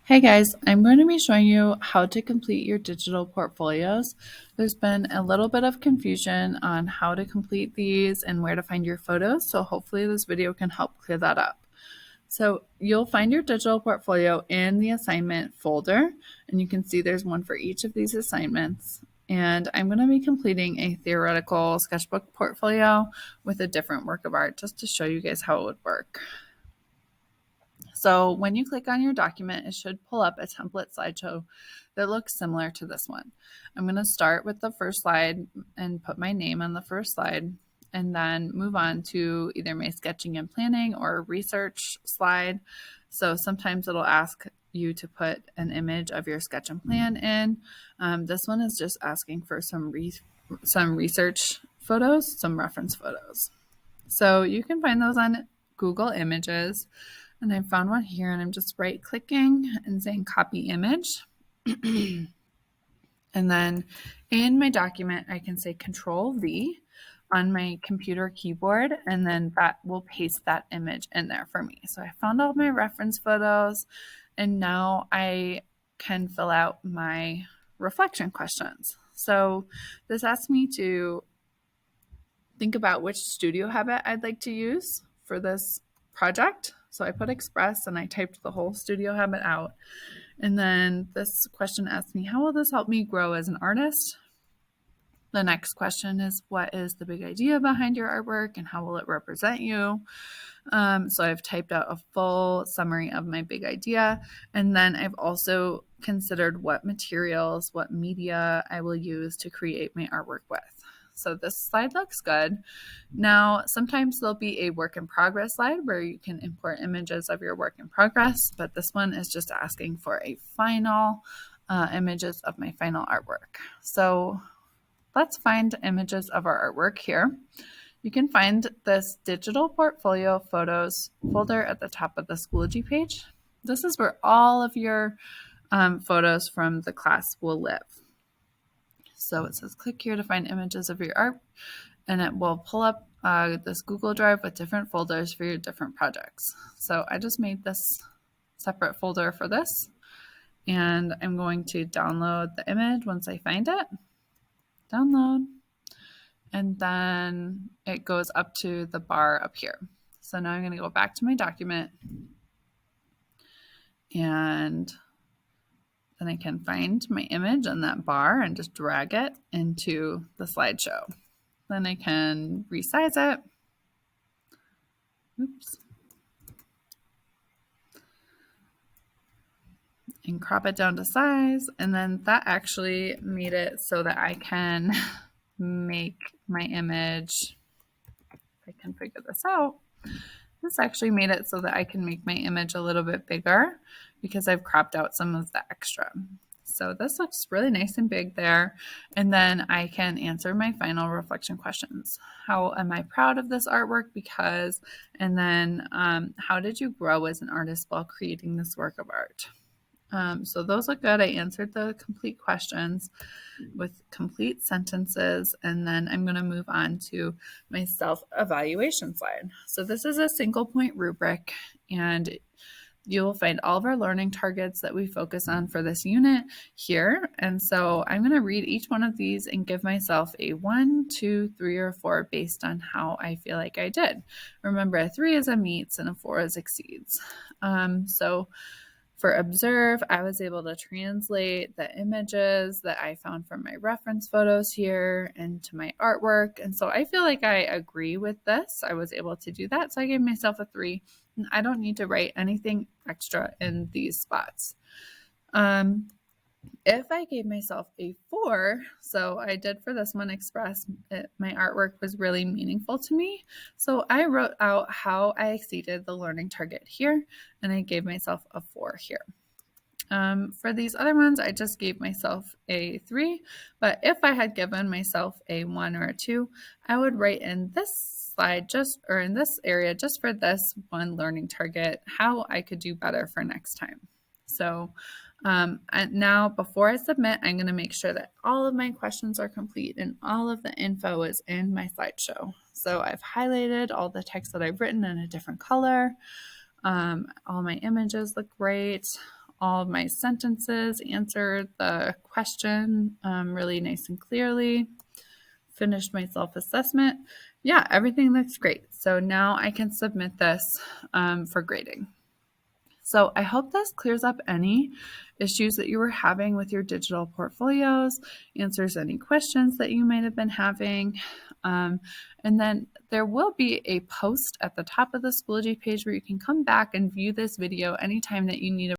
Hey guys, I'm going to be showing you how to complete your digital portfolios. There's been a little bit of confusion on how to complete these and where to find your photos, so hopefully this video can help clear that up. So you'll find your digital portfolio in the assignment folder, and you can see there's one for each of these assignments. And I'm going to be completing a theoretical sketchbook portfolio with a different work of art just to show you guys how it would work. So when you click on your document, it should pull up a template slideshow that looks similar to this one. I'm going to start with the first slide and put my name on the first slide, and then move on to either my sketching and planning or research slide. So sometimes it'll ask you to put an image of your sketch and plan in. This one is just asking for some research photos, some reference photos. So you can find those on Google Images. And I found one here, and I'm just right clicking and saying copy image. And then in my document, I can say Control V on my computer keyboard, and then that will paste that image in there for me. So I found all my reference photos, and now I can fill out my reflection questions. So this asks me to think about which studio habit I'd like to use for this project. So I put Express and I typed the whole studio habit out. And then this question asks me, how will this help me grow as an artist? The next question is, what is the big idea behind your artwork and how will it represent you? So I've typed out a full summary of my big idea. And then I've also considered what materials, what media I will use to create my artwork with. So this slide looks good. Now, sometimes there'll be a work in progress slide where you can import images of your work in progress, but this one is just asking for a final images of my final artwork. So let's find images of our artwork here. You can find this digital portfolio photos folder at the top of the Schoology page. This is where all of your photos from the class will live. So it says click here to find images of your art, and it will pull up this Google Drive with different folders for your different projects. So I just made this separate folder for this, and I'm going to download the image once I find it. Download, and then it goes up to the bar up here. So now I'm going to go back to my document, and then I can find my image in that bar and just drag it into the slideshow. Then I can resize it. Oops. And crop it down to size. And then that actually made it so that I can make my image, if I can figure this out, this actually made it so that I can make my image a little bit bigger because I've cropped out some of the extra. So this looks really nice and big there. And then I can answer my final reflection questions. How am I proud of this artwork? Because, and then how did you grow as an artist while creating this work of art? So those look good. I answered the complete questions with complete sentences, and then I'm going to move on to my self-evaluation slide. So this is a single point rubric, and you will find all of our learning targets that we focus on for this unit here. And so I'm going to read each one of these and give myself a 1, 2, 3, or 4 based on how I feel like I did. Remember, a 3 is a meets and a 4 is exceeds. So for observe, I was able to translate the images that I found from my reference photos here into my artwork. And so I feel like I agree with this. I was able to do that. So I gave myself a 3. And I don't need to write anything extra in these spots. If I gave myself a 4, so I did for this one express my artwork was really meaningful to me. So I wrote out how I exceeded the learning target here, and I gave myself a 4 here. For these other ones, I just gave myself a 3, but if I had given myself a 1 or a 2, I would write in this slide or in this area just for this one learning target, how I could do better for next time. So and now before I submit, I'm going to make sure that all of my questions are complete and all of the info is in my slideshow. So I've highlighted all the text that I've written in a different color. All my images look great. all of my sentences, answered the question really nice and clearly, finished my self-assessment. Yeah, everything looks great. So now I can submit this for grading. So I hope this clears up any issues that you were having with your digital portfolios, answers any questions that you might have been having. And then there will be a post at the top of the Schoology page where you can come back and view this video anytime that you need